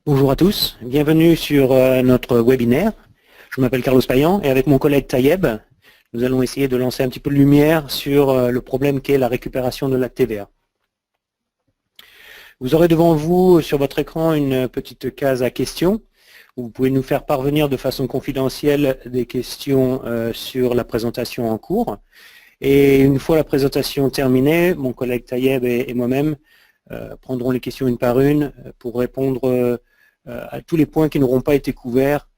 Bonjour à tous, bienvenue sur notre webinaire. Je m'appelle Carlos Payan et avec mon collègue Tayeb, nous allons essayer de lancer un petit peu de lumière sur le problème qu'est la récupération de la TVA. Vous aurez devant vous sur votre écran une petite case à questions. Vous pouvez nous faire parvenir de façon confidentielle des questions sur la présentation en cours. Et une fois la présentation terminée, mon collègue Tayeb et moi-même prendrons les questions une par une pour répondre à tous les points qui n'auront pas été couverts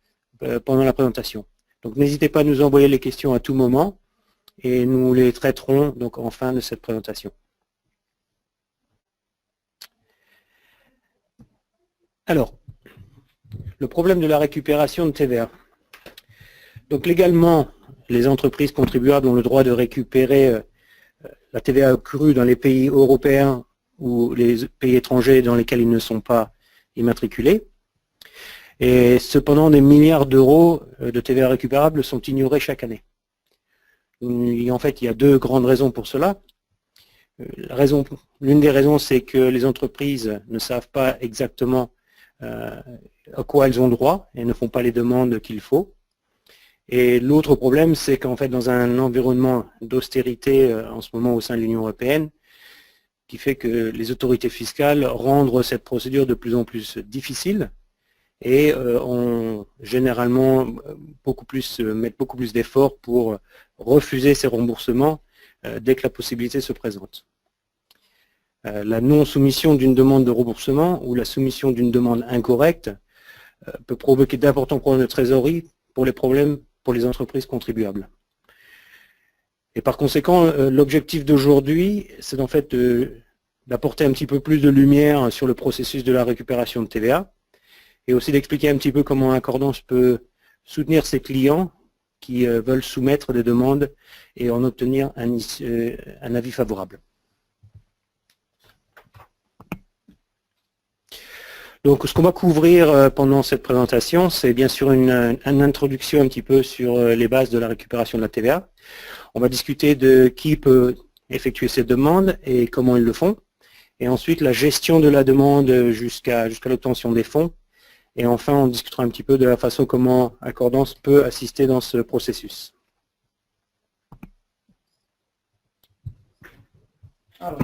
pendant la présentation. Donc n'hésitez pas à nous envoyer les questions à tout moment et nous les traiterons donc en fin de cette présentation. Alors, le problème de la récupération de TVA. Donc légalement, les entreprises contribuables ont le droit de récupérer la TVA accrue dans les pays européens ou les pays étrangers dans lesquels ils ne sont pas immatriculés. Et cependant, des milliards d'euros de TVA récupérables sont ignorés chaque année. Et en fait, il y a deux grandes raisons pour cela. L'une des raisons, c'est que les entreprises ne savent pas exactement à quoi elles ont droit et ne font pas les demandes qu'il faut. Et l'autre problème, c'est qu'en fait, dans un environnement d'austérité en ce moment au sein de l'Union européenne, qui fait que les autorités fiscales rendent cette procédure de plus en plus difficile et ont généralement mettent beaucoup plus d'efforts pour refuser ces remboursements dès que la possibilité se présente. La non-soumission d'une demande de remboursement ou la soumission d'une demande incorrecte peut provoquer d'importants problèmes de trésorerie pour les entreprises contribuables. Et par conséquent, l'objectif d'aujourd'hui, c'est en fait d'apporter un petit peu plus de lumière sur le processus de la récupération de TVA et aussi d'expliquer un petit peu comment Accordance peut soutenir ses clients qui veulent soumettre des demandes et en obtenir un avis favorable. Donc ce qu'on va couvrir pendant cette présentation, c'est bien sûr une introduction un petit peu sur les bases de la récupération de la TVA. On va discuter de qui peut effectuer ces demandes et comment ils le font. Et ensuite la gestion de la demande jusqu'à l'obtention des fonds. Et enfin, on discutera un petit peu de la façon comment Accordance peut assister dans ce processus. Alors,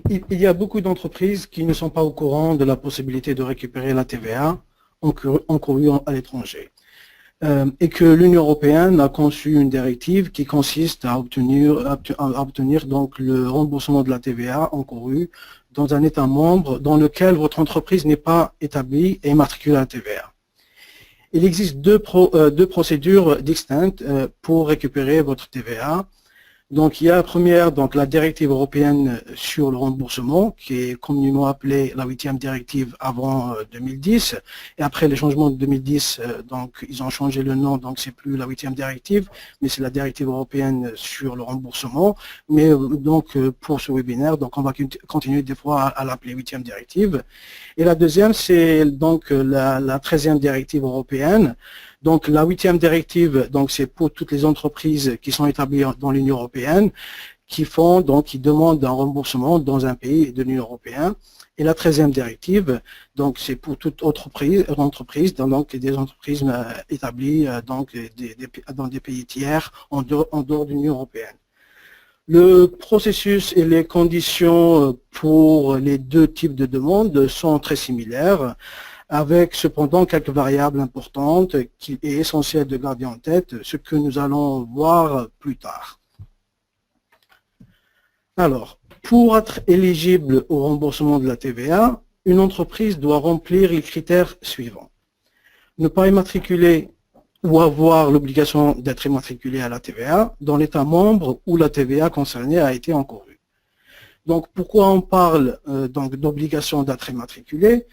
il y a beaucoup d'entreprises qui ne sont pas au courant de la possibilité de récupérer la TVA encourue à l'étranger. Et que l'Union européenne a conçu une directive qui consiste à obtenir donc le remboursement de la TVA encourue dans un État membre dans lequel votre entreprise n'est pas établie et immatriculée à la TVA. Il existe deux procédures distinctes pour récupérer votre TVA. Donc il y a la première, donc la directive européenne sur le remboursement, qui est communément appelée la 8e directive avant 2010. Et après les changements de 2010, donc ils ont changé le nom, donc c'est plus la 8e directive, mais c'est la directive européenne sur le remboursement. Mais donc pour ce webinaire, donc on va continuer des fois à l'appeler 8e directive. Et la deuxième, c'est donc la 13e directive européenne. Donc la 8e directive, donc c'est pour toutes les entreprises qui sont établies dans l'Union européenne, qui demandent un remboursement dans un pays de l'Union européenne. Et la 13e directive, donc c'est pour toute autre entreprise, donc des entreprises établies dans des pays tiers en dehors de l'Union européenne. Le processus et les conditions pour les deux types de demandes sont très similaires, avec cependant quelques variables importantes qu'il est essentiel de garder en tête, ce que nous allons voir plus tard. Alors, pour être éligible au remboursement de la TVA, une entreprise doit remplir les critères suivants. Ne pas immatriculer ou avoir l'obligation d'être immatriculé à la TVA dans l'État membre où la TVA concernée a été encourue. Donc, pourquoi on parle d'obligation d'être immatriculé?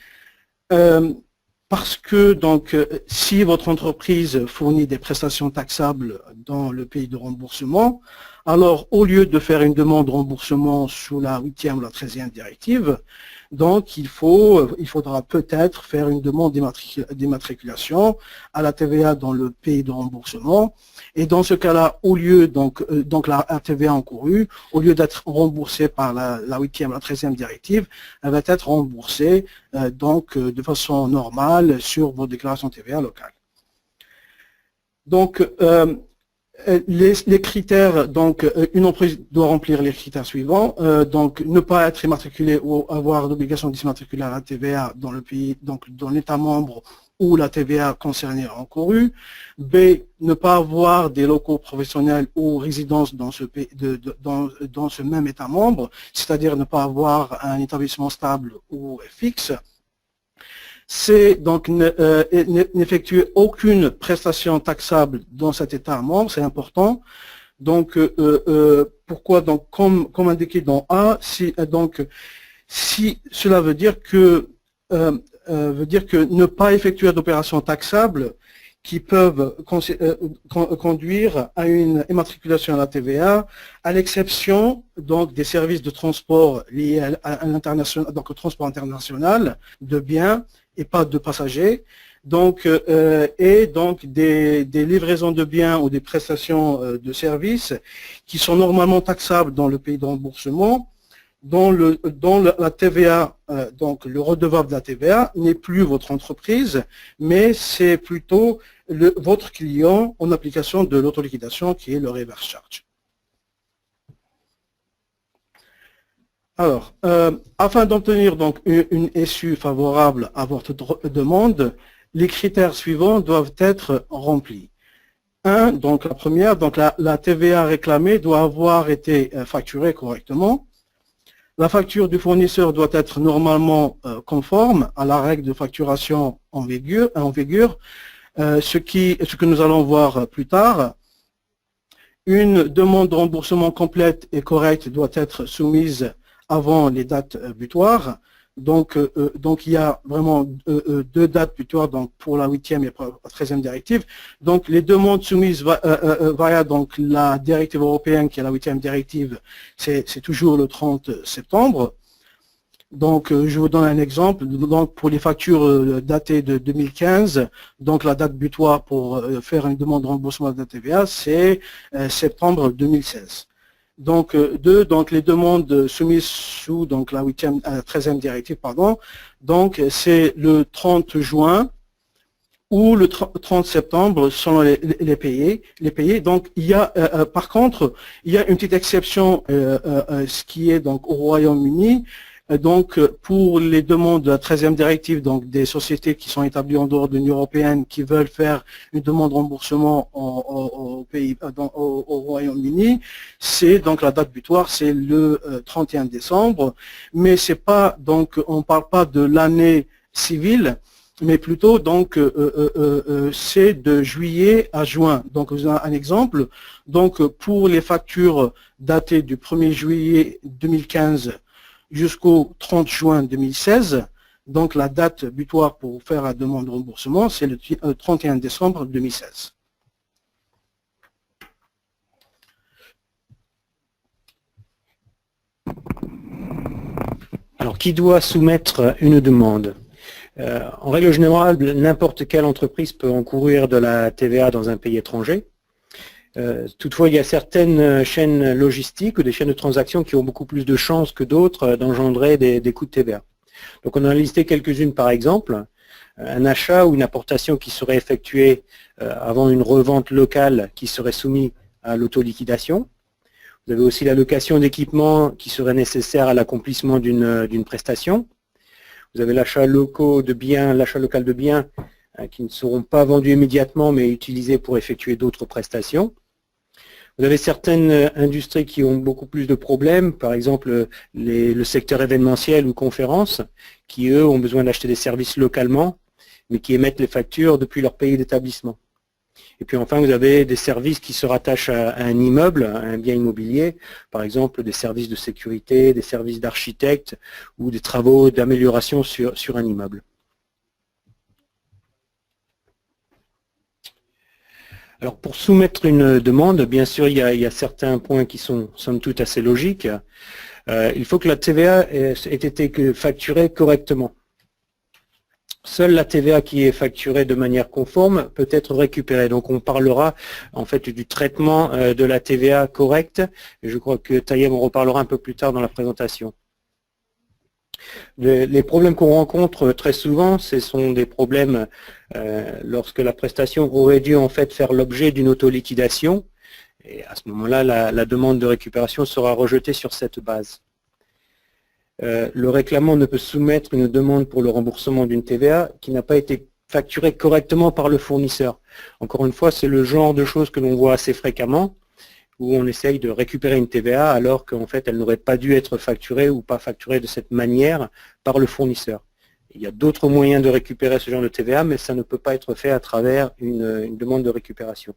Parce que donc si votre entreprise fournit des prestations taxables dans le pays de remboursement, alors au lieu de faire une demande de remboursement sous la 8e ou la 13e directive, Donc, il faudra peut-être faire une demande d'immatriculation à la TVA dans le pays de remboursement. Et dans ce cas-là, au lieu, donc la TVA encourue, au lieu d'être remboursée par la 8e, la 13e directive, elle va être remboursée de façon normale sur vos déclarations TVA locales. Donc, les critères, donc une entreprise doit remplir les critères suivants, donc ne pas être immatriculé ou avoir l'obligation de s'immatriculer à la TVA dans le pays, donc dans l'État membre où la TVA concernée est encourue. B, ne pas avoir des locaux professionnels ou résidences dans ce pays, dans ce même État membre, c'est-à-dire ne pas avoir un établissement stable ou fixe. C'est donc n'effectuer aucune prestation taxable dans cet État membre, c'est important. Donc, pourquoi? Donc, comme indiqué dans A, si cela veut dire que ne pas effectuer d'opérations taxables qui peuvent conduire à une immatriculation à la TVA, à l'exception donc des services de transport liés à l'international, donc au transport international de biens et pas de passagers, donc et donc des livraisons de biens ou des prestations de services qui sont normalement taxables dans le pays de remboursement, dont la TVA, donc le redevable de la TVA n'est plus votre entreprise, mais c'est plutôt votre client en application de l'autoliquidation qui est le reverse charge. Alors, afin d'obtenir donc une SU favorable à votre demande, les critères suivants doivent être remplis. Donc la première, donc la TVA réclamée doit avoir été facturée correctement. La facture du fournisseur doit être normalement conforme à la règle de facturation en vigueur, ce que nous allons voir plus tard. Une demande de remboursement complète et correcte doit être soumise avant les dates butoirs. Donc il y a vraiment deux dates butoirs donc pour la 8e et la 13e directive. Donc les demandes soumises via donc la directive européenne qui est la 8e directive, c'est toujours le 30 septembre. Donc je vous donne un exemple. Donc pour les factures datées de 2015, donc la date butoir pour faire une demande de remboursement de la TVA, c'est septembre 2016. Donc, donc les demandes soumises sous donc la 13e directive, pardon, donc c'est le 30 juin ou le 30 septembre selon les pays. Donc, il y a, par contre, il y a une petite exception, ce qui est donc au Royaume-Uni. Donc, pour les demandes de la 13e directive, donc des sociétés qui sont établies en dehors de l'Union européenne, qui veulent faire une demande de remboursement au Royaume-Uni, c'est donc la date butoir, c'est le 31 décembre, mais c'est pas donc on parle pas de l'année civile, mais plutôt donc c'est de juillet à juin. Donc, vous avez un exemple. Donc, pour les factures datées du 1er juillet 2015 jusqu'au 30 juin 2016, donc la date butoir pour faire la demande de remboursement, c'est le 31 décembre 2016. Alors, qui doit soumettre une demande? En règle générale, n'importe quelle entreprise peut encourir de la TVA dans un pays étranger. Toutefois, il y a certaines chaînes logistiques ou des chaînes de transactions qui ont beaucoup plus de chances que d'autres d'engendrer des coûts de TVA. Donc on a listé quelques-unes par exemple. Un achat ou une importation qui serait effectuée avant une revente locale qui serait soumise à l'autoliquidation. Vous avez aussi la location d'équipements qui serait nécessaire à l'accomplissement d'une prestation. Vous avez l'achat local de biens qui ne seront pas vendus immédiatement mais utilisés pour effectuer d'autres prestations. Vous avez certaines industries qui ont beaucoup plus de problèmes, par exemple le secteur événementiel ou conférences, qui eux ont besoin d'acheter des services localement, mais qui émettent les factures depuis leur pays d'établissement. Et puis enfin, vous avez des services qui se rattachent à un immeuble, à un bien immobilier, par exemple des services de sécurité, des services d'architecte ou des travaux d'amélioration sur un immeuble. Alors pour soumettre une demande, bien sûr, il y a certains points qui sont somme toute assez logiques. il faut que la TVA ait été facturée correctement. Seule la TVA qui est facturée de manière conforme peut être récupérée. Donc on parlera en fait du traitement de la TVA correcte. Et je crois que Tayeb en reparlera un peu plus tard dans la présentation. Les problèmes qu'on rencontre très souvent, ce sont des problèmes lorsque la prestation aurait dû en fait faire l'objet d'une autoliquidation. Et à ce moment-là, la demande de récupération sera rejetée sur cette base. Le réclamant ne peut soumettre une demande pour le remboursement d'une TVA qui n'a pas été facturée correctement par le fournisseur. Encore une fois, c'est le genre de choses que l'on voit assez fréquemment, où on essaye de récupérer une TVA alors qu'en fait elle n'aurait pas dû être facturée ou pas facturée de cette manière par le fournisseur. Il y a d'autres moyens de récupérer ce genre de TVA, mais ça ne peut pas être fait à travers une demande de récupération.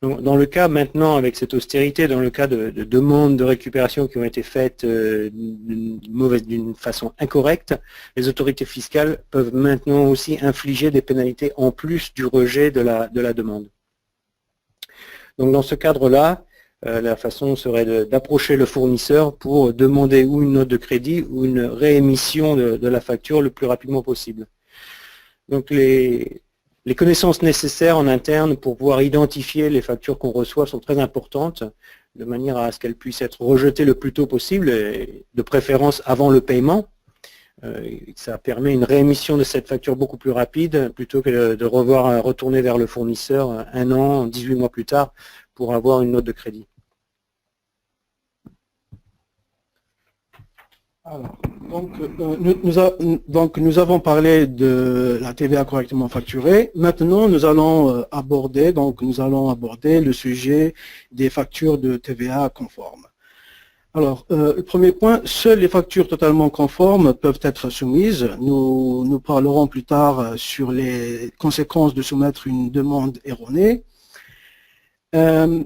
Donc, dans le cas maintenant, avec cette austérité, dans le cas de demandes de récupération qui ont été faites d'une façon incorrecte, les autorités fiscales peuvent maintenant aussi infliger des pénalités en plus du rejet de la demande. Donc dans ce cadre-là, la façon serait d'approcher le fournisseur pour demander ou une note de crédit ou une réémission de la facture le plus rapidement possible. Donc les connaissances nécessaires en interne pour pouvoir identifier les factures qu'on reçoit sont très importantes, de manière à ce qu'elles puissent être rejetées le plus tôt possible, et de préférence avant le paiement. Ça permet une réémission de cette facture beaucoup plus rapide, plutôt que de revoir retourner vers le fournisseur 1 an, 18 mois plus tard, pour avoir une note de crédit. Alors, nous avons parlé de la TVA correctement facturée. Maintenant, nous allons aborder le sujet des factures de TVA conformes. Alors, le premier point, seules les factures totalement conformes peuvent être soumises. Nous parlerons plus tard sur les conséquences de soumettre une demande erronée.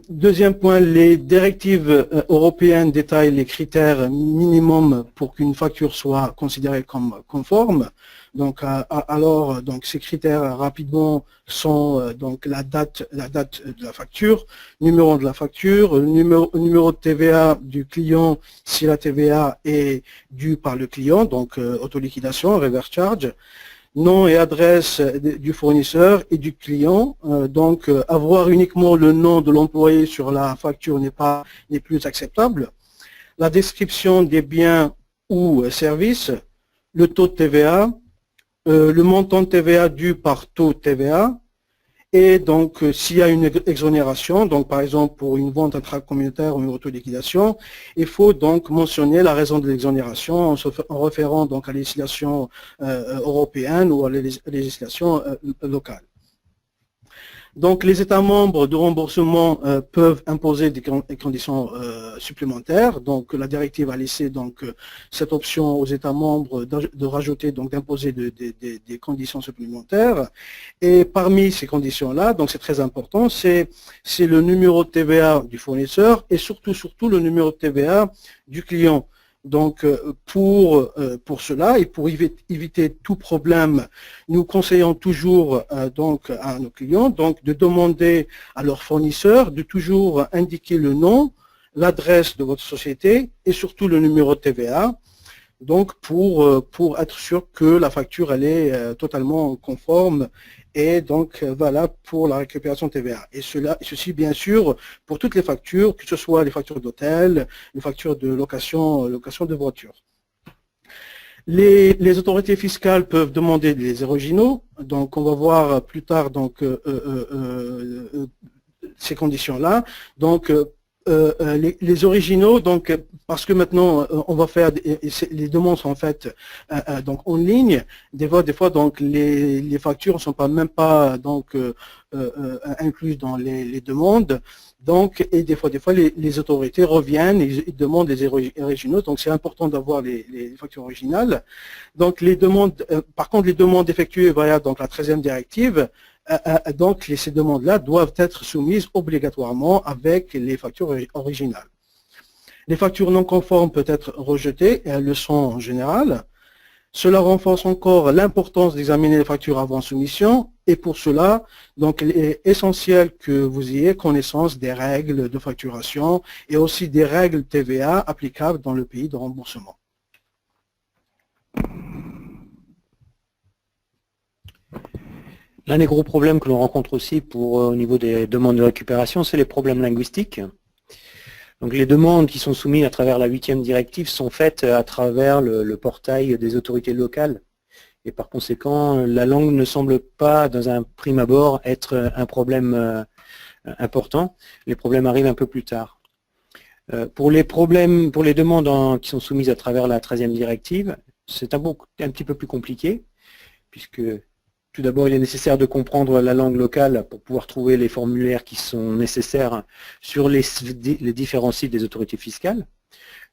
Deuxième point, les directives européennes détaillent les critères minimums pour qu'une facture soit considérée comme conforme. Donc, ces critères rapidement sont donc la date de la facture, numéro de la facture, numéro de TVA du client si la TVA est due par le client, donc autoliquidation, reverse charge. Nom et adresse du fournisseur et du client. Avoir uniquement le nom de l'employé sur la facture n'est plus acceptable. La description des biens ou services, le taux de TVA, le montant de TVA dû par taux de TVA, et donc s'il y a une exonération, donc par exemple pour une vente intracommunautaire ou une autoliquidation, il faut donc mentionner la raison de l'exonération en référant donc à la législation européenne ou à la législation locale. Donc les États membres de remboursement peuvent imposer des conditions supplémentaires. Donc la directive a laissé donc cette option aux États membres de rajouter, donc d'imposer des conditions supplémentaires. Et parmi ces conditions-là, donc c'est très important, c'est le numéro de TVA du fournisseur et surtout le numéro de TVA du client. Donc pour cela et pour éviter tout problème, nous conseillons toujours donc à nos clients donc de demander à leurs fournisseurs de toujours indiquer le nom, l'adresse de votre société et surtout le numéro de TVA. Donc pour être sûr que la facture elle est totalement conforme et donc valable pour la récupération de TVA. Et ceci bien sûr pour toutes les factures, que ce soit les factures d'hôtel, les factures de location de voiture. Les autorités fiscales peuvent demander des originaux, donc on va voir plus tard donc ces conditions-là. Donc les originaux, donc parce que maintenant on va faire les demandes sont faites donc en ligne. Des fois donc les factures ne sont même pas donc incluses dans les demandes. Donc et des fois les autorités reviennent et ils demandent les originaux. Donc c'est important d'avoir les factures originales. Donc les demandes, par contre les demandes effectuées via donc la 13e directive. Donc ces demandes-là doivent être soumises obligatoirement avec les factures originales. Les factures non conformes peuvent être rejetées, et elles le sont en général. Cela renforce encore l'importance d'examiner les factures avant soumission Et pour cela, donc, il est essentiel que vous ayez connaissance des règles de facturation et aussi des règles TVA applicables dans le pays de remboursement. L'un des gros problèmes que l'on rencontre aussi au niveau des demandes de récupération, c'est les problèmes linguistiques. Donc les demandes qui sont soumises à travers la 8e directive sont faites à travers le portail des autorités locales. Et par conséquent, la langue ne semble pas, dans un prime abord, être un problème important. Les problèmes arrivent un peu plus tard. Pour les demandes qui sont soumises à travers la 13e directive, c'est un petit peu plus compliqué, puisque tout d'abord, il est nécessaire de comprendre la langue locale pour pouvoir trouver les formulaires qui sont nécessaires sur les différents sites des autorités fiscales.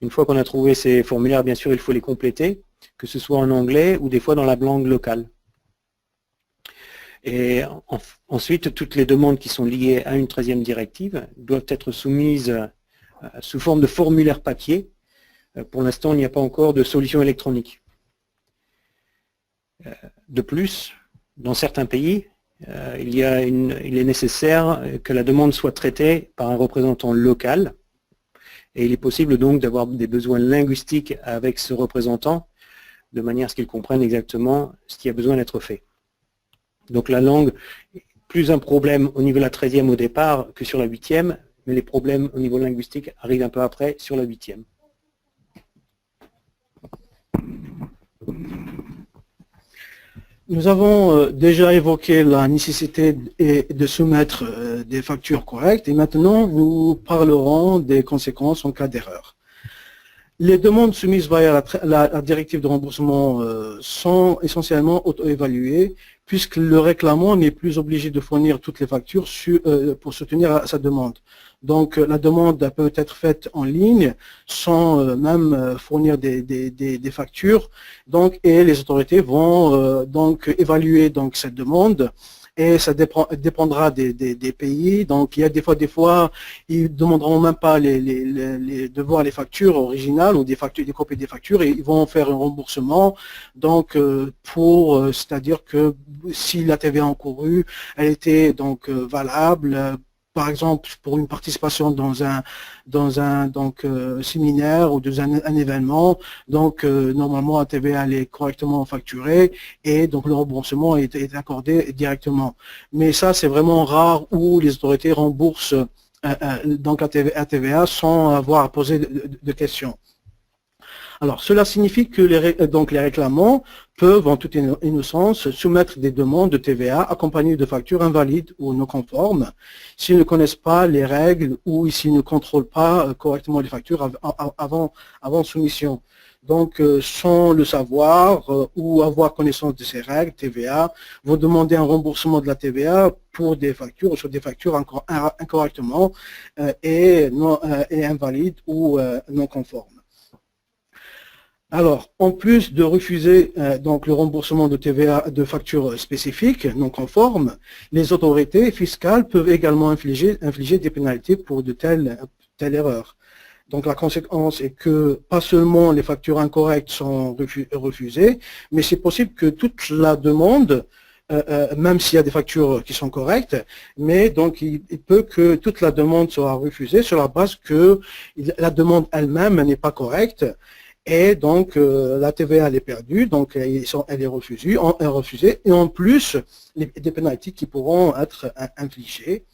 Une fois qu'on a trouvé ces formulaires, bien sûr, il faut les compléter, que ce soit en anglais ou des fois dans la langue locale. Et ensuite, toutes les demandes qui sont liées à une 13e directive doivent être soumises sous forme de formulaire papier. Pour l'instant, il n'y a pas encore de solution électronique. De plus, dans certains pays, il est nécessaire que la demande soit traitée par un représentant local. Et il est possible donc d'avoir des besoins linguistiques avec ce représentant, de manière à ce qu'il comprenne exactement ce qui a besoin d'être fait. Donc la langue est plus un problème au niveau de la 13e au départ que sur la 8e, mais les problèmes au niveau linguistique arrivent un peu après sur la 8e. Nous avons déjà évoqué la nécessité de soumettre des factures correctes et maintenant nous parlerons des conséquences en cas d'erreur. Les demandes soumises via la directive de remboursement sont essentiellement auto-évaluées puisque le réclamant n'est plus obligé de fournir toutes les factures pour soutenir sa demande. Donc la demande peut être faite en ligne sans même fournir des factures. Donc, et les autorités vont donc évaluer donc cette demande. Et ça dépendra des pays. Donc il y a des fois, ils demanderont même pas de voir les factures originales ou des copies des factures et ils vont faire un remboursement. Donc c'est-à-dire que si la TVA encourue, elle était donc valable. Par exemple, pour une participation dans un séminaire ou dans un événement, donc normalement la TVA elle est correctement facturée et donc le remboursement est accordé directement. Mais ça c'est vraiment rare où les autorités remboursent donc la TVA sans avoir à poser de questions. Alors, cela signifie que les réclamants peuvent, en toute innocence, soumettre des demandes de TVA accompagnées de factures invalides ou non conformes s'ils ne connaissent pas les règles ou s'ils ne contrôlent pas correctement les factures avant soumission. Donc, sans le savoir ou avoir connaissance de ces règles, TVA vont demander un remboursement de la TVA pour des factures ou sur des factures incorrectement et invalides ou non conformes. Alors, en plus de refuser donc le remboursement de TVA de factures spécifiques non conformes, les autorités fiscales peuvent également infliger des pénalités pour de telles erreurs. Donc la conséquence est que pas seulement les factures incorrectes sont refusées, mais c'est possible que toute la demande, même s'il y a des factures qui sont correctes, mais donc il peut que toute la demande soit refusée sur la base que la demande elle-même n'est pas correcte. Et donc, la TVA, elle est perdue, donc elle est refusée, et en plus, des pénalités qui pourront être infligées.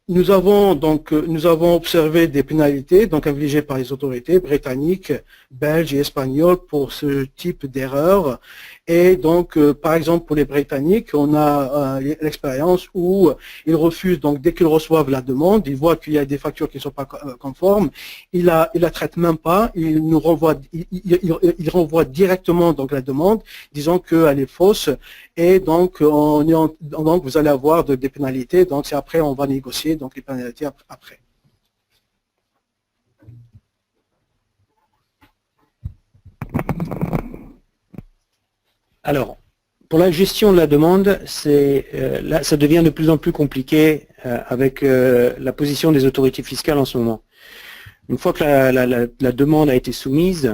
Nous avons observé des pénalités donc infligées par les autorités britanniques, belges et espagnoles pour ce type d'erreur. Et donc, par exemple, pour les Britanniques, on a l'expérience où ils refusent, donc dès qu'ils reçoivent la demande, ils voient qu'il y a des factures qui ne sont pas conformes, ils la traitent même pas, ils renvoient directement donc la demande, disant qu'elle est fausse, et donc vous allez avoir des pénalités. Donc c'est après on va négocier donc les pénalités après. Alors, pour la gestion de la demande, là, ça devient de plus en plus compliqué avec la position des autorités fiscales en ce moment. Une fois que la demande a été soumise,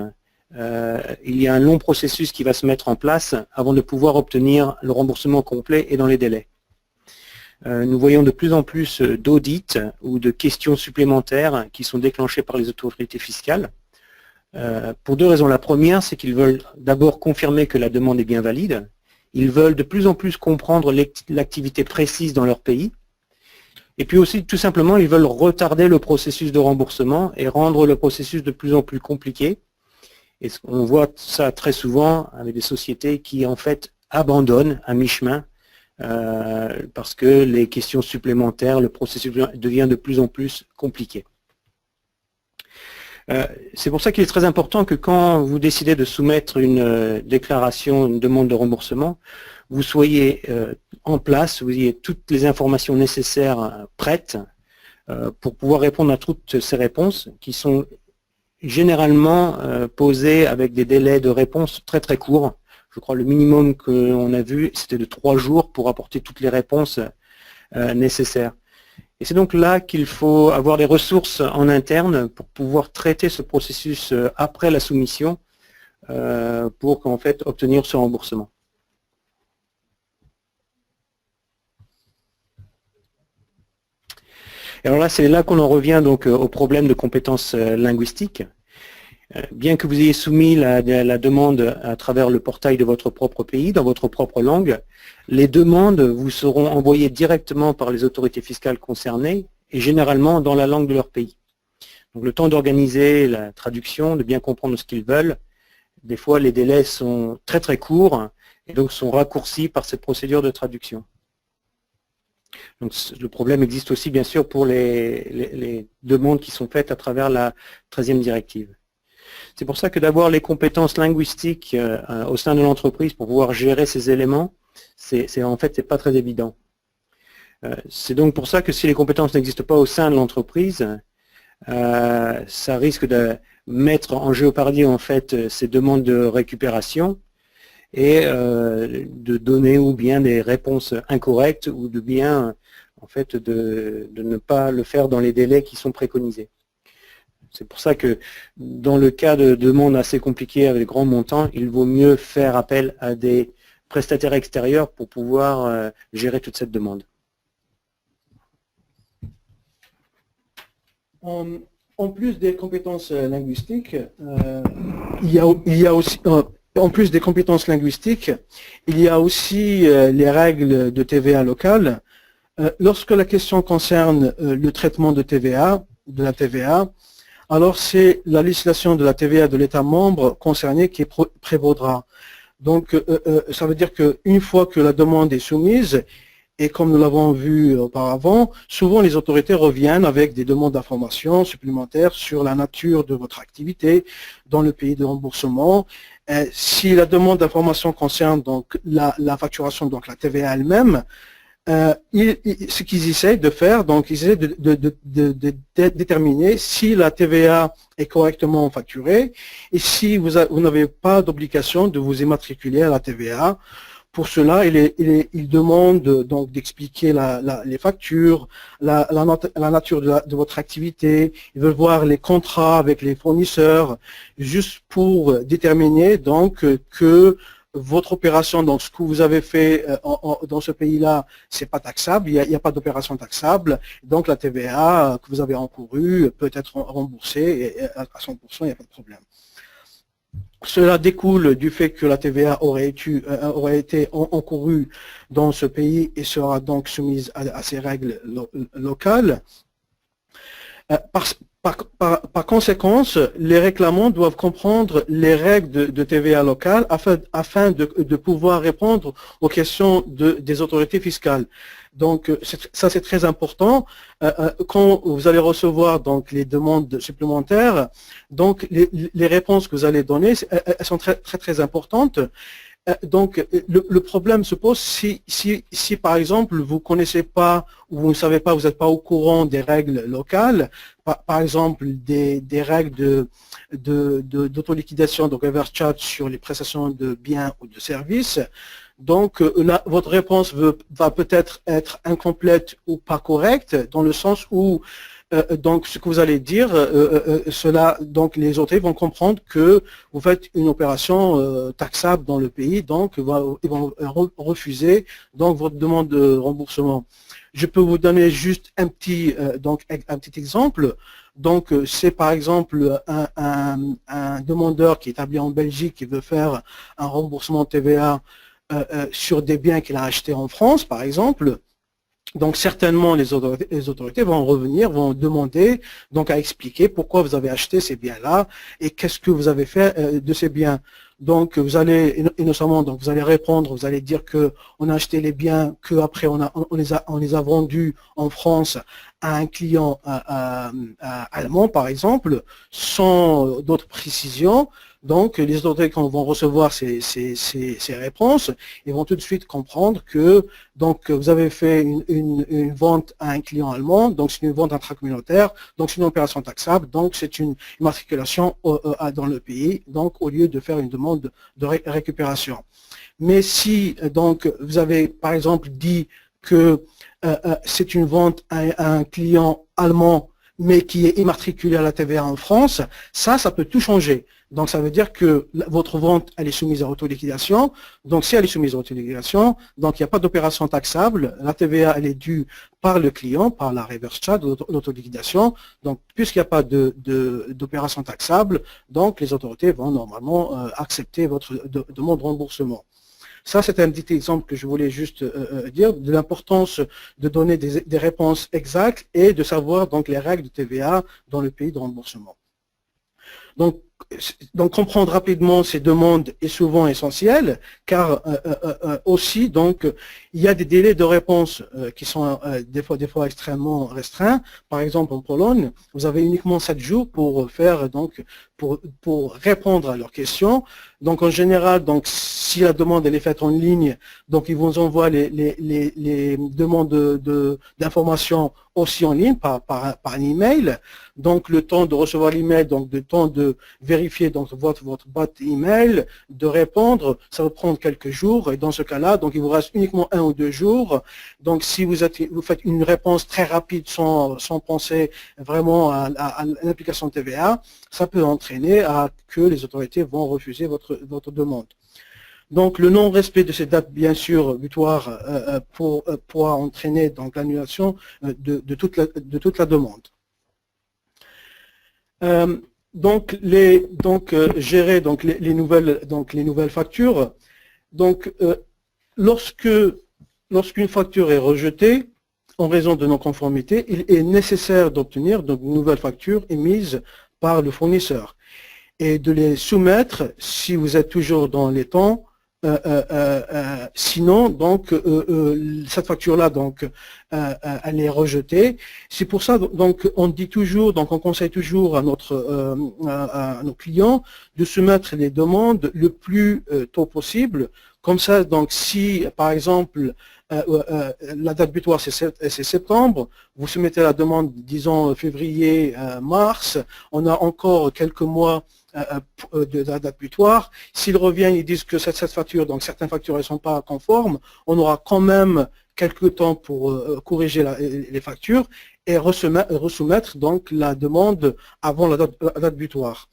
il y a un long processus qui va se mettre en place avant de pouvoir obtenir le remboursement complet et dans les délais. Nous voyons de plus en plus d'audits ou de questions supplémentaires qui sont déclenchées par les autorités fiscales. Pour deux raisons. La première, c'est qu'ils veulent d'abord confirmer que la demande est bien valide. Ils veulent de plus en plus comprendre l'activité précise dans leur pays. Et puis aussi, tout simplement, ils veulent retarder le processus de remboursement et rendre le processus de plus en plus compliqué. Et on voit ça très souvent avec des sociétés qui, en fait, abandonnent à mi-chemin parce que les questions supplémentaires, le processus devient de plus en plus compliqué. C'est pour ça qu'il est très important que quand vous décidez de soumettre une déclaration, une demande de remboursement, vous soyez en place, vous ayez toutes les informations nécessaires prêtes pour pouvoir répondre à toutes ces réponses qui sont généralement posées avec des délais de réponse très très courts. Je crois le minimum qu'on a vu, c'était de 3 jours pour apporter toutes les réponses nécessaires. Et c'est donc là qu'il faut avoir des ressources en interne pour pouvoir traiter ce processus après la soumission pour qu'en fait obtenir ce remboursement. Et alors là, c'est là qu'on en revient donc au problème de compétences linguistiques. Bien que vous ayez soumis la demande à travers le portail de votre propre pays, dans votre propre langue, les demandes vous seront envoyées directement par les autorités fiscales concernées et généralement dans la langue de leur pays. Donc le temps d'organiser la traduction, de bien comprendre ce qu'ils veulent, des fois les délais sont très très courts et donc sont raccourcis par cette procédure de traduction. Donc le problème existe aussi bien sûr pour les demandes qui sont faites à travers la 13e directive. C'est pour ça que d'avoir les compétences linguistiques au sein de l'entreprise pour pouvoir gérer ces éléments, en fait, c'est pas très évident. C'est donc pour ça que si les compétences n'existent pas au sein de l'entreprise, ça risque de mettre en géopardie en fait ces demandes de récupération et de donner ou bien des réponses incorrectes ou de bien en fait de ne pas le faire dans les délais qui sont préconisés. C'est pour ça que dans le cas de demandes assez compliquées avec des grands montants, il vaut mieux faire appel à des prestataires extérieurs pour pouvoir gérer toute cette demande. En plus des compétences linguistiques, il y a aussi, en plus des compétences linguistiques, il y a aussi les règles de TVA locale. Lorsque la question concerne le traitement de la TVA, alors c'est la législation de la TVA de l'État membre concerné qui prévaudra. Donc, ça veut dire qu'une fois que la demande est soumise, et comme nous l'avons vu auparavant, souvent les autorités reviennent avec des demandes d'informations supplémentaires sur la nature de votre activité dans le pays de remboursement. Si la demande d'information concerne donc la facturation, donc la TVA elle-même, ce qu'ils essaient de faire, donc ils essaient de déterminer si la TVA est correctement facturée et si vous n'avez pas d'obligation de vous immatriculer à la TVA. Pour cela, ils demandent donc d'expliquer les factures, la nature de votre activité. Ils veulent voir les contrats avec les fournisseurs, juste pour déterminer donc que votre opération, donc ce que vous avez fait dans ce pays-là, c'est pas taxable, il n'y a pas d'opération taxable, donc la TVA que vous avez encourue peut être remboursée et à 100%, il n'y a pas de problème. Cela découle du fait que la TVA aurait été encourue dans ce pays et sera donc soumise à ces règles locales. Par conséquence, les réclamants doivent comprendre les règles de TVA locale afin de pouvoir répondre aux questions des autorités fiscales. Donc, ça c'est très important. Quand vous allez recevoir donc les demandes supplémentaires, donc les réponses que vous allez donner, elles sont très importantes. Donc, le problème se pose si par exemple, vous ne connaissez pas ou vous ne savez pas, vous n'êtes pas au courant des règles locales, par exemple des règles d'autoliquidation, donc reverse charge sur les prestations de biens ou de services. Donc, votre réponse va peut-être être incomplète ou pas correcte, dans le sens où donc ce que vous allez dire, cela, donc les autorités vont comprendre que vous faites une opération taxable dans le pays, donc ils vont refuser donc votre demande de remboursement. Je peux vous donner juste un petit exemple. Donc, c'est par exemple un demandeur qui est établi en Belgique qui veut faire un remboursement TVA sur des biens qu'il a achetés en France, par exemple. Donc, certainement, les autorités vont revenir, vont demander donc à expliquer pourquoi vous avez acheté ces biens-là et qu'est-ce que vous avez fait de ces biens. Donc, vous allez innocemment, donc vous allez répondre, vous allez dire que on a acheté les biens, que après on les a vendus en France à un client allemand, par exemple, sans d'autres précisions. Donc, les autorités, quand vont recevoir ces réponses, ils vont tout de suite comprendre que donc vous avez fait une vente à un client allemand, donc c'est une vente intracommunautaire, donc c'est une opération taxable, donc c'est une immatriculation dans le pays, donc au lieu de faire une demande de récupération. Mais si donc vous avez par exemple dit que c'est une vente à un client allemand, mais qui est immatriculé à la TVA en France, ça peut tout changer. Donc, ça veut dire que votre vente, elle est soumise à autoliquidation. Donc, si elle est soumise à autoliquidation, donc il n'y a pas d'opération taxable. La TVA, elle est due par le client, par la reverse charge, l'autoliquidation. Donc, puisqu'il n'y a pas d'opération taxable, donc les autorités vont normalement accepter votre demande de remboursement. Ça, c'est un petit exemple que je voulais juste dire, de l'importance de donner des réponses exactes et de savoir donc les règles de TVA dans le pays de remboursement. Donc comprendre rapidement ces demandes est souvent essentiel, car aussi donc il y a des délais de réponse qui sont des fois extrêmement restreints. Par exemple en Pologne, vous avez uniquement 7 jours pour faire donc pour répondre à leurs questions. Donc en général, donc si la demande elle est faite en ligne, donc ils vous envoient les demandes d'informations aussi en ligne par un email. Donc le temps de recevoir l'email, donc le temps de vérifier donc votre boîte email, de répondre, ça va prendre quelques jours. Et dans ce cas-là, donc il vous reste uniquement 1 ou 2 jours. Donc si vous faites une réponse très rapide sans penser vraiment à l'application TVA, ça peut entraîner à que les autorités vont refuser votre demande. Donc le non-respect de ces dates, bien sûr, butoirs, pourra entraîner donc l'annulation de toute la demande. Gérer donc les nouvelles factures. Donc lorsqu'une facture est rejetée en raison de non-conformité, il est nécessaire d'obtenir donc une nouvelle facture émise par le fournisseur et de les soumettre si vous êtes toujours dans les temps. Sinon, donc cette facture-là, donc elle est rejetée. C'est pour ça, donc on dit toujours, donc on conseille toujours à nos clients de soumettre les demandes le plus tôt possible. Comme ça, donc si par exemple la date butoir c'est septembre, vous soumettez la demande, disons février, mars, on a encore quelques mois de la date butoir. S'ils reviennent, ils disent que cette facture, donc certaines factures ne sont pas conformes, on aura quand même quelques temps pour corriger les factures et resoumettre donc la demande avant la date butoir.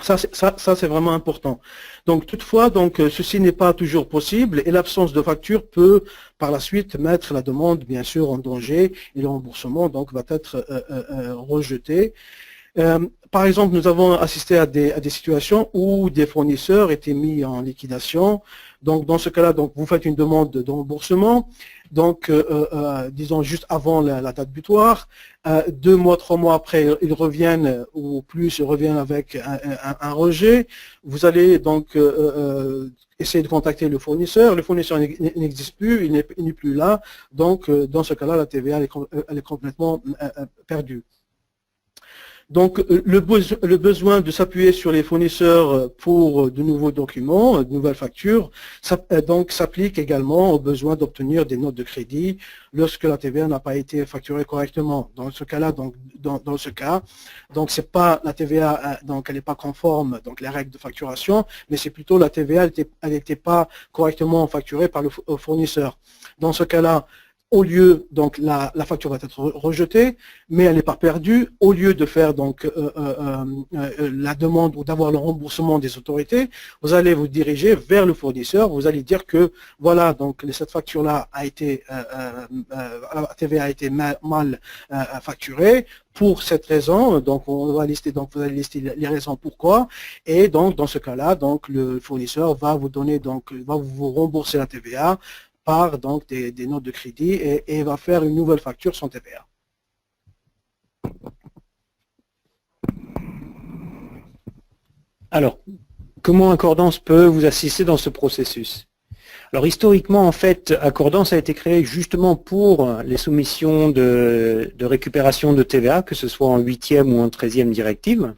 Ça c'est vraiment important. Donc toutefois, donc ceci n'est pas toujours possible et l'absence de facture peut par la suite mettre la demande bien sûr en danger et le remboursement donc va être rejeté. Par exemple, nous avons assisté à des situations où des fournisseurs étaient mis en liquidation. Donc, dans ce cas-là, donc vous faites une demande de remboursement. Donc, disons juste avant la date butoir, 2 mois, 3 mois après, ils reviennent ou plus, ils reviennent avec un rejet. Vous allez donc essayer de contacter le fournisseur n'existe plus, il n'est plus là. Donc, dans ce cas-là, la TVA elle est complètement perdue. Donc, le besoin de s'appuyer sur les fournisseurs pour de nouveaux documents, de nouvelles factures, donc s'applique également au besoin d'obtenir des notes de crédit lorsque la TVA n'a pas été facturée correctement. Dans ce cas-là, donc dans ce cas, donc c'est pas la TVA, donc elle n'est pas conforme donc les règles de facturation, mais c'est plutôt la TVA, elle n'était pas correctement facturée par le fournisseur. Dans ce cas-là, au lieu, donc la facture va être rejetée, mais elle n'est pas perdue. Au lieu de faire donc la demande ou d'avoir le remboursement des autorités, vous allez vous diriger vers le fournisseur. Vous allez dire que voilà, donc cette facture-là a été, la TVA a été mal facturée. Pour cette raison, donc on va lister, donc vous allez lister les raisons pourquoi, et donc dans ce cas-là, donc le fournisseur va vous donner, donc va vous rembourser la TVA par donc des notes de crédit et va faire une nouvelle facture sans TVA. Alors, comment Accordance peut vous assister dans ce processus? Alors historiquement, en fait, Accordance a été créé justement pour les soumissions de récupération de TVA, que ce soit en 8e ou en 13e directive.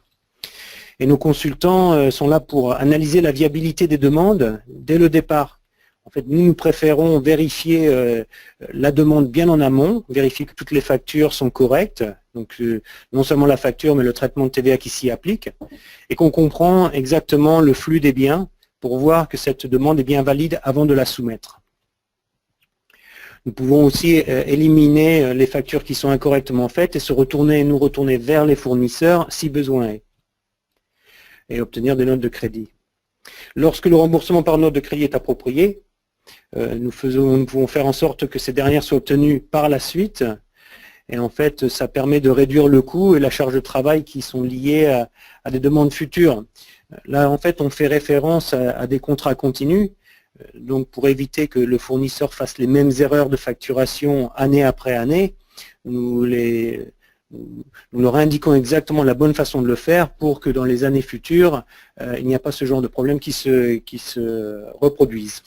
Et nos consultants sont là pour analyser la viabilité des demandes dès le départ. En fait, nous préférons vérifier la demande bien en amont, vérifier que toutes les factures sont correctes, donc non seulement la facture, mais le traitement de TVA qui s'y applique, et qu'on comprend exactement le flux des biens pour voir que cette demande est bien valide avant de la soumettre. Nous pouvons aussi éliminer les factures qui sont incorrectement faites et nous retourner vers les fournisseurs si besoin est, et obtenir des notes de crédit. Lorsque le remboursement par note de crédit est approprié, nous pouvons faire en sorte que ces dernières soient obtenues par la suite, et en fait ça permet de réduire le coût et la charge de travail qui sont liés à des demandes futures. Là en fait on fait référence à des contrats continus, donc pour éviter que le fournisseur fasse les mêmes erreurs de facturation année après année, nous leur indiquons exactement la bonne façon de le faire pour que dans les années futures, il n'y a pas ce genre de problème qui se reproduisent.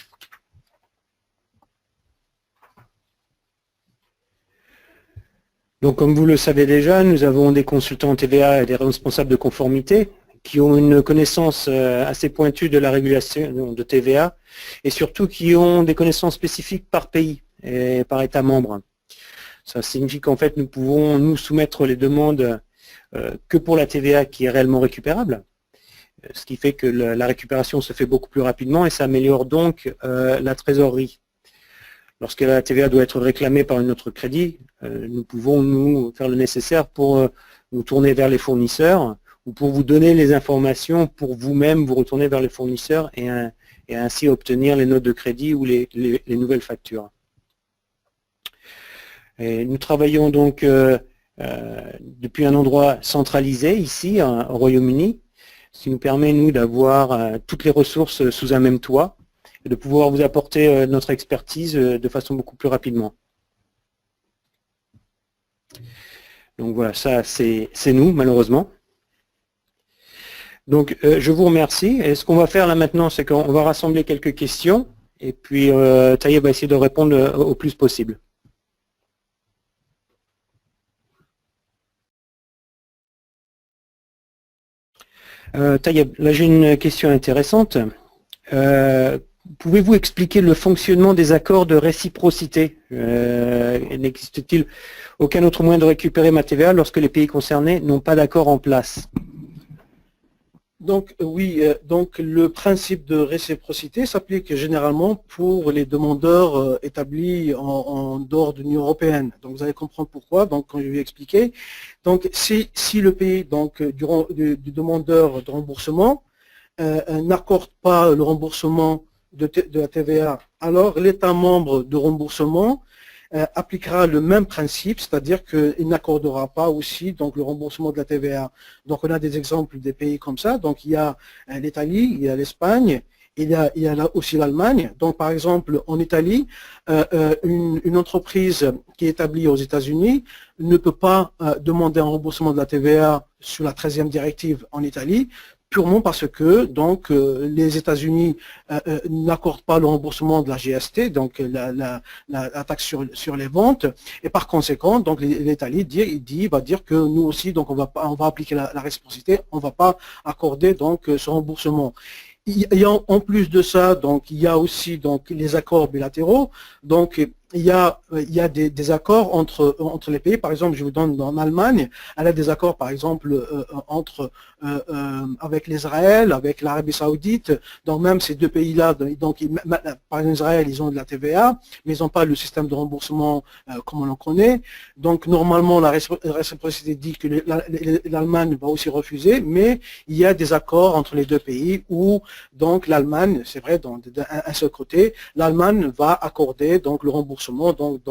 Donc comme vous le savez déjà, nous avons des consultants TVA et des responsables de conformité qui ont une connaissance assez pointue de la régulation de TVA et surtout qui ont des connaissances spécifiques par pays et par État membre. Ça signifie qu'en fait nous pouvons nous soumettre les demandes que pour la TVA qui est réellement récupérable, ce qui fait que la récupération se fait beaucoup plus rapidement et ça améliore donc la trésorerie. Lorsque la TVA doit être réclamée par un autre crédit, nous pouvons nous faire le nécessaire pour nous tourner vers les fournisseurs ou pour vous donner les informations pour vous-même vous retourner vers les fournisseurs et ainsi obtenir les notes de crédit ou les nouvelles factures. Et nous travaillons donc depuis un endroit centralisé ici au Royaume-Uni, ce qui nous permet nous d'avoir toutes les ressources sous un même toit et de pouvoir vous apporter notre expertise de façon beaucoup plus rapidement. Donc voilà, ça c'est nous malheureusement. Donc je vous remercie et ce qu'on va faire là maintenant c'est qu'on va rassembler quelques questions et puis Taïeb va essayer de répondre au plus possible. Taïeb, là j'ai une question intéressante. Pouvez-vous expliquer le fonctionnement des accords de réciprocité? N'existe-t-il aucun autre moyen de récupérer ma TVA lorsque les pays concernés n'ont pas d'accord en place? Donc oui, donc le principe de réciprocité s'applique généralement pour les demandeurs établis en dehors de l'Union européenne. Donc vous allez comprendre pourquoi, donc quand je vais expliquer. Donc si le pays donc, du demandeur de remboursement n'accorde pas le remboursement de la TVA, alors l'État membre de remboursement appliquera le même principe, c'est-à-dire qu'il n'accordera pas aussi donc, le remboursement de la TVA. Donc on a des exemples des pays comme ça, donc il y a l'Italie, il y a l'Espagne, il y a là aussi l'Allemagne. Donc par exemple en Italie, une entreprise qui est établie aux États-Unis ne peut pas demander un remboursement de la TVA sur la 13e directive en Italie, purement parce que donc les États-Unis n'accordent pas le remboursement de la GST, donc la taxe sur les ventes, et par conséquent, donc l'Italie va dire que nous aussi, donc on va appliquer la réciprocité, on ne va pas accorder donc ce remboursement. En plus de ça, donc il y a aussi donc les accords bilatéraux. Donc il y a des accords entre les pays. Par exemple, je vous donne en Allemagne, elle a des accords, par exemple, avec l'Israël, avec l'Arabie Saoudite. Donc même ces deux pays-là, donc par exemple Israël, ils ont de la TVA, mais ils n'ont pas le système de remboursement comme on en connaît. Donc normalement, la réciprocité dit que l'Allemagne va aussi refuser, mais il y a des accords entre les deux pays où donc l'Allemagne, c'est vrai, d'un seul côté, l'Allemagne va accorder donc le remboursement donc,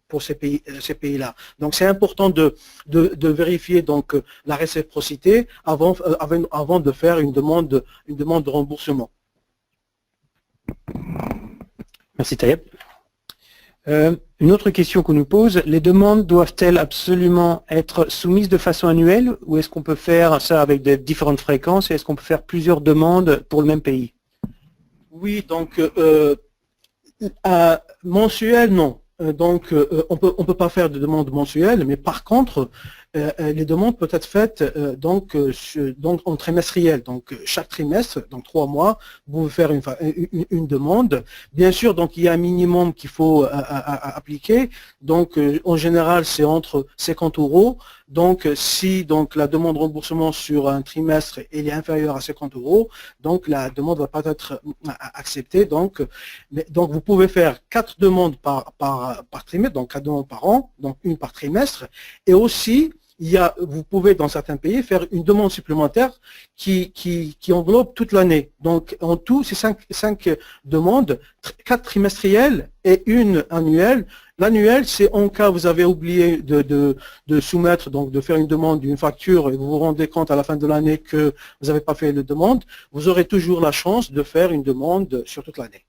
pour ces pays-là. Donc c'est important de vérifier donc la réciprocité avant de faire une demande de remboursement. Merci Tayeb. Une autre question qu'on nous pose, les demandes doivent-elles absolument être soumises de façon annuelle ou est-ce qu'on peut faire ça avec des différentes fréquences et est-ce qu'on peut faire plusieurs demandes pour le même pays? Oui, donc mensuel, non. Donc, on peut pas faire de demande mensuelle, mais par contre, les demandes peuvent être faites donc en trimestriel. Donc, chaque trimestre, donc 3 mois, vous pouvez faire une demande. Bien sûr, donc il y a un minimum qu'il faut appliquer. Donc, en général, c'est entre 50 €. Donc, si donc la demande de remboursement sur un trimestre est inférieure à 50 €, donc la demande ne va pas être acceptée. Donc, vous pouvez faire 4 demandes par trimestre, donc 4 demandes par an, donc une par trimestre. Et aussi, vous pouvez dans certains pays faire une demande supplémentaire qui englobe toute l'année. Donc en tout, c'est 5 demandes, 4 trimestrielles et une annuelle. L'annuel, c'est en cas où vous avez oublié de soumettre, donc de faire une demande d'une facture et vous vous rendez compte à la fin de l'année que vous n'avez pas fait la demande, vous aurez toujours la chance de faire une demande sur toute l'année.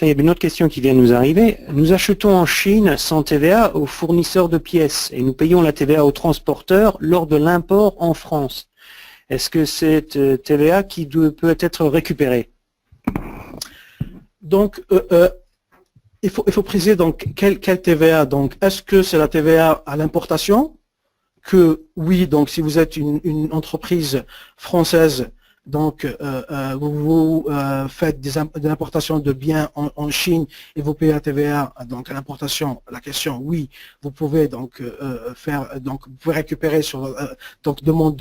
Il y a une autre question qui vient de nous arriver. Nous achetons en Chine sans TVA aux fournisseurs de pièces et nous payons la TVA aux transporteurs lors de l'import en France. Est-ce que cette TVA qui peut être récupérée? Donc, il faut préciser donc quelle TVA. Donc, est-ce que c'est la TVA à l'importation? Que oui, donc si vous êtes une entreprise française, donc vous faites des importations de biens en Chine et vous payez la TVA donc à l'importation. La question, oui, vous pouvez donc vous pouvez récupérer sur donc demande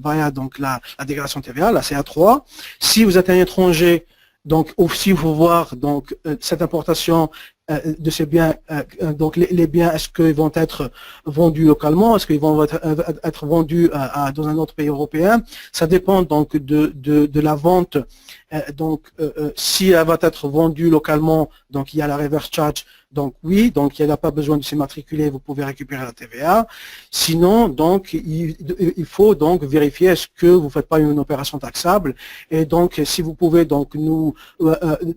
via donc la déclaration TVA, la CA3. Si vous êtes un étranger, donc aussi il faut voir donc cette importation de ces biens, donc les biens, est-ce qu'ils vont être vendus localement, est-ce qu'ils vont être vendus dans un autre pays européen? Ça dépend donc de la vente. Donc, si elle va être vendue localement, donc il y a la reverse charge. Donc oui, donc il n'y a pas besoin de s'immatriculer, vous pouvez récupérer la TVA. Sinon, donc il faut donc vérifier est-ce que vous ne faites pas une opération taxable. Et donc, si vous pouvez donc nous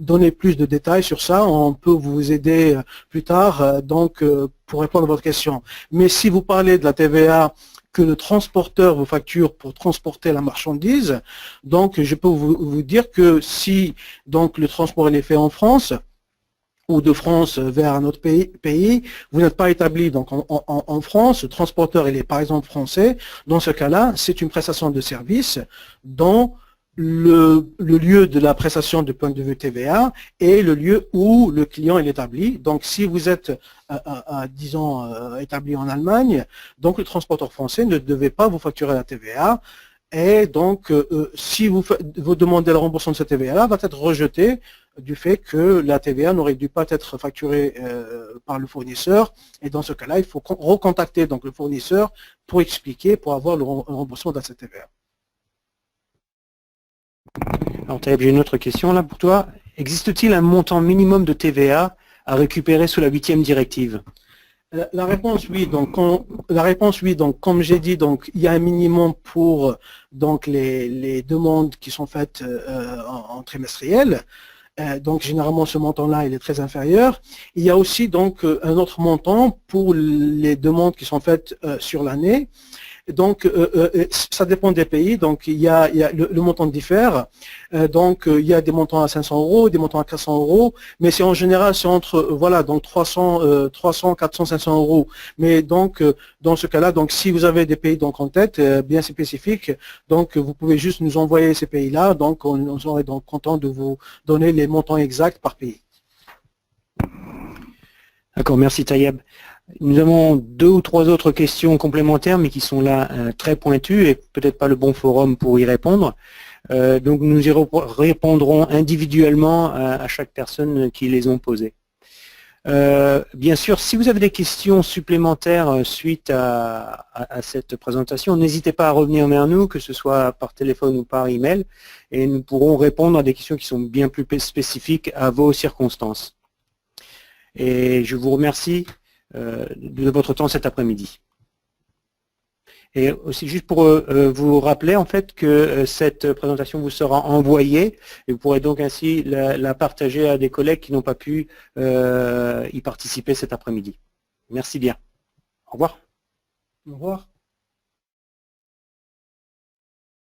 donner plus de détails sur ça, on peut vous aider plus tard donc pour répondre à votre question. Mais si vous parlez de la TVA que le transporteur vous facture pour transporter la marchandise, donc je peux vous dire que si donc le transport est fait en France, ou de France vers un autre pays, vous n'êtes pas établi donc en France, le transporteur il est par exemple français, dans ce cas-là, c'est une prestation de service dont le lieu de la prestation du point de vue TVA est le lieu où le client est établi. Donc si vous êtes, disons, établi en Allemagne, donc le transporteur français ne devait pas vous facturer la TVA. Et donc, si vous demandez le remboursement de cette TVA-là, va être rejeté du fait que la TVA n'aurait dû pas être facturée par le fournisseur. Et dans ce cas-là, il faut recontacter donc le fournisseur pour expliquer, pour avoir le remboursement de cette TVA. Alors, j'ai une autre question là pour toi. Existe-t-il un montant minimum de TVA à récupérer sous la 8e directive? La réponse oui. Donc, comme j'ai dit, donc il y a un minimum pour donc les demandes qui sont faites en trimestriel. Donc généralement ce montant-là il est très inférieur. Il y a aussi donc un autre montant pour les demandes qui sont faites sur l'année. Donc, ça dépend des pays. Donc, il y a le montant diffère. Donc, il y a des montants à 500 euros, des montants à 400 euros. Mais c'est en général, c'est entre, voilà, donc 300, 400, 500 euros. Mais donc, dans ce cas-là, donc, si vous avez des pays donc en tête, bien spécifiques, donc, vous pouvez juste nous envoyer ces pays-là. Donc, on serait donc content de vous donner les montants exacts par pays. D'accord, merci Tayeb. Nous avons 2 ou 3 autres questions complémentaires, mais qui sont là très pointues et peut-être pas le bon forum pour y répondre. Donc nous y répondrons individuellement à chaque personne qui les ont posées. Bien sûr, si vous avez des questions supplémentaires suite à cette présentation, n'hésitez pas à revenir vers nous, que ce soit par téléphone ou par email, et nous pourrons répondre à des questions qui sont bien plus spécifiques à vos circonstances. Et je vous remercie de votre temps cet après-midi. Et aussi juste pour vous rappeler en fait que cette présentation vous sera envoyée et vous pourrez donc ainsi la partager à des collègues qui n'ont pas pu y participer cet après-midi. Merci bien. Au revoir. Au revoir.